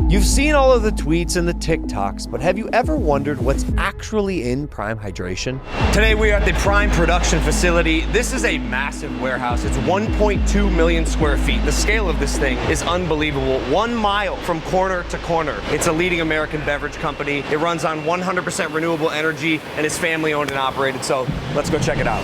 You've seen all of the tweets and the TikToks, but have you ever wondered what's actually in Prime Hydration? Today we are at the Prime production facility. This is a massive warehouse. It's 1.2 million square feet. The scale of this thing is unbelievable. 1 mile from corner to corner. It's a leading American beverage company. It runs on 100% renewable energy and is family owned and operated. So let's go check it out.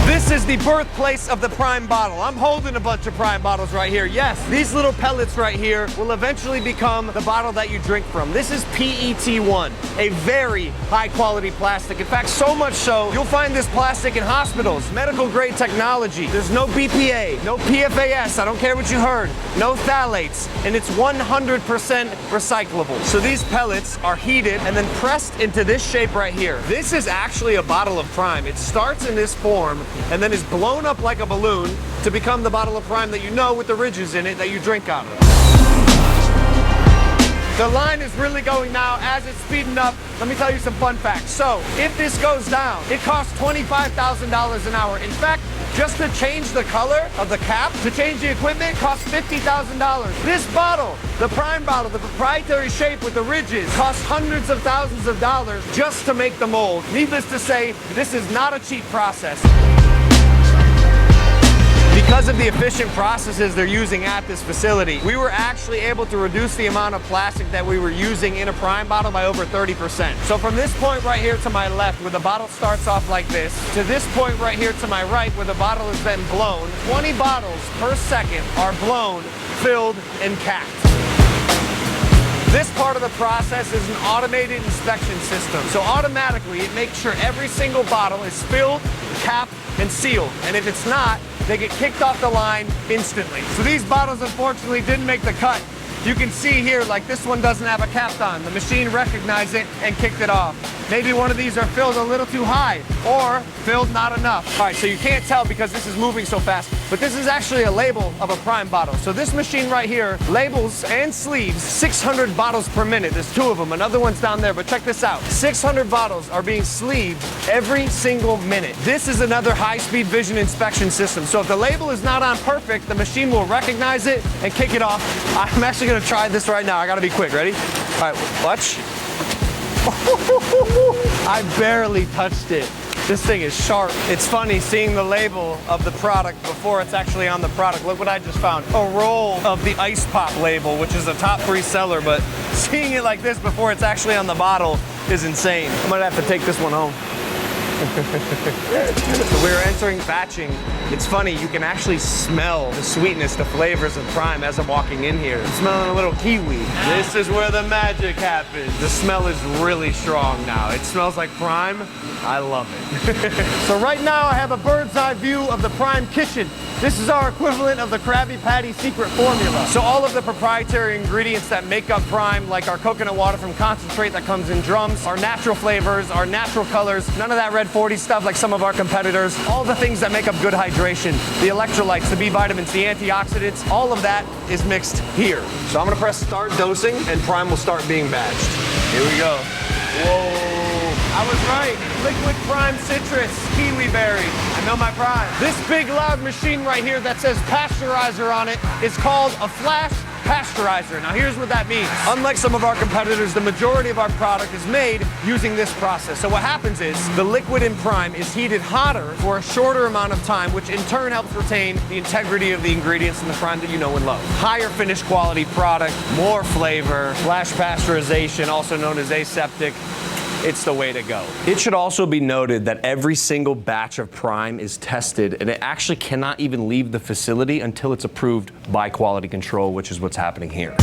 This is the birthplace of the Prime bottle. I'm holding a bunch of Prime bottles right here. Yes, these little pellets right here will eventually become the bottle that you drink from. This is PET1, a very high quality plastic. In fact, so much so, you'll find this plastic in hospitals, medical grade technology. There's no BPA, no PFAS, I don't care what you heard, no phthalates, and it's 100% recyclable. So these pellets are heated and then pressed into this shape right here. This is actually a bottle of Prime. It starts in this form and then is blown up like a balloon to become the bottle of Prime that you know with the ridges in it that you drink out of. The line is really going now as it's speeding up. Let me tell you some fun facts. So if this goes down, it costs $25,000 an hour. In fact, just to change the color of the cap, to change the equipment, costs $50,000. This bottle, the Prime bottle, the proprietary shape with the ridges, costs hundreds of thousands of dollars just to make the mold. Needless to say, this is not a cheap process. Because of the efficient processes they're using at this facility, we were actually able to reduce the amount of plastic that we were using in a Prime bottle by over 30%. So from this point right here to my left, where the bottle starts off like this, to this point right here to my right, where the bottle has been blown, 20 bottles per second are blown, filled, and capped. This part of the process is an automated inspection system. So automatically, it makes sure every single bottle is filled, capped, and sealed. And if it's not, they get kicked off the line instantly. So these bottles unfortunately didn't make the cut. You can see here, like this one doesn't have a cap on. The machine recognized it and kicked it off. Maybe one of these are filled a little too high or filled not enough. All right, so you can't tell because this is moving so fast, but this is actually a label of a Prime bottle. So this machine right here labels and sleeves 600 bottles per minute. There's 2 of them, another one's down there, but check this out. 600 bottles are being sleeved every single minute. This is another high-speed vision inspection system. So if the label is not on perfect, the machine will recognize it and kick it off. I'm actually gonna try this right now. I gotta be quick, ready? All right, watch. I barely touched it. This thing is sharp. It's funny seeing the label of the product before it's actually on the product. Look what I just found. A roll of the Ice Pop label, which is a top 3 seller, but seeing it like this before it's actually on the bottle is insane. I'm gonna have to take this one home. So we're entering batching. It's funny, you can actually smell the sweetness, the flavors of Prime as I'm walking in here. I'm smelling a little kiwi. This is where the magic happens. The smell is really strong now. It smells like Prime. I love it. So right now I have a bird's eye view of the Prime kitchen. This is our equivalent of the Krabby Patty secret formula. So all of the proprietary ingredients that make up Prime, like our coconut water from concentrate that comes in drums, our natural flavors, our natural colors, none of that Red 40 stuff like some of our competitors, all the things that make up good hydration, the electrolytes, the B vitamins, the antioxidants, all of that is mixed here. So I'm gonna press start dosing and Prime will start being batched. Here we go. Whoa. I was right. Liquid Prime citrus, kiwi berry. I know my Prime. This big loud machine right here that says pasteurizer on it is called a flash pasteurizer. Now here's what that means. Unlike some of our competitors, the majority of our product is made using this process. So what happens is the liquid in Prime is heated hotter for a shorter amount of time, which in turn helps retain the integrity of the ingredients in the Prime that you know and love. Higher finished quality product, more flavor, flash pasteurization, also known as aseptic. It's the way to go. It should also be noted that every single batch of Prime is tested and it actually cannot even leave the facility until it's approved by quality control, which is what's happening here.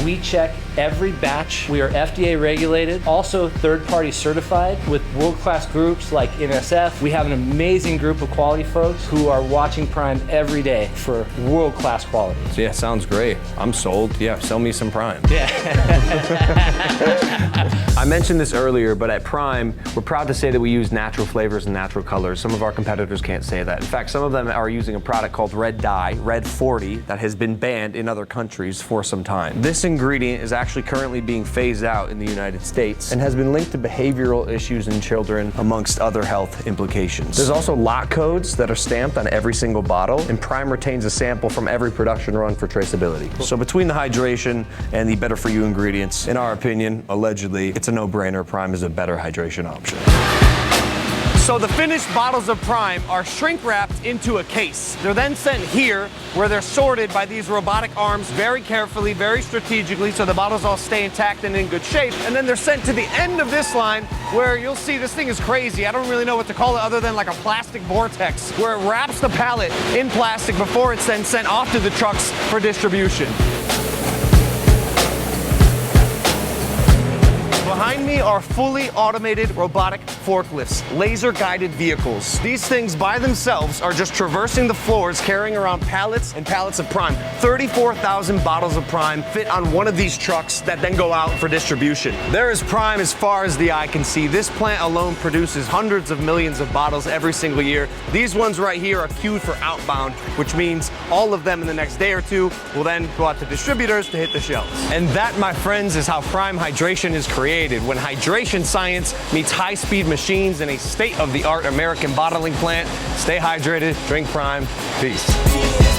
We check every batch. We are FDA regulated, also third-party certified with world-class groups like NSF. We have an amazing group of quality folks who are watching Prime every day for world-class quality. Yeah, sounds great. I'm sold. Yeah, sell me some Prime. Yeah. I mentioned this earlier, but at Prime, we're proud to say that we use natural flavors and natural colors. Some of our competitors can't say that. In fact, some of them are using a product called Red Dye, Red 40, that has been banned in other countries for some time. This ingredient is actually currently being phased out in the United States and has been linked to behavioral issues in children, amongst other health implications. There's also lot codes that are stamped on every single bottle, and Prime retains a sample from every production run for traceability. So between the hydration and the better for you ingredients, in our opinion, allegedly, it's a no-brainer. Prime is a better hydration option. So the finished bottles of Prime are shrink wrapped into a case. They're then sent here where they're sorted by these robotic arms very carefully, very strategically, so the bottles all stay intact and in good shape. And then they're sent to the end of this line where you'll see this thing is crazy. I don't really know what to call it other than like a plastic vortex where it wraps the pallet in plastic before it's then sent off to the trucks for distribution. Behind me are fully automated robotic forklifts, laser-guided vehicles. These things by themselves are just traversing the floors, carrying around pallets and pallets of Prime. 34,000 bottles of Prime fit on one of these trucks that then go out for distribution. There is Prime as far as the eye can see. This plant alone produces hundreds of millions of bottles every single year. These ones right here are queued for outbound, which means all of them in the next day or two will then go out to distributors to hit the shelves. And that, my friends, is how Prime Hydration is created. When hydration science meets high-speed machines in a state-of-the-art American bottling plant. Stay hydrated, drink Prime, peace.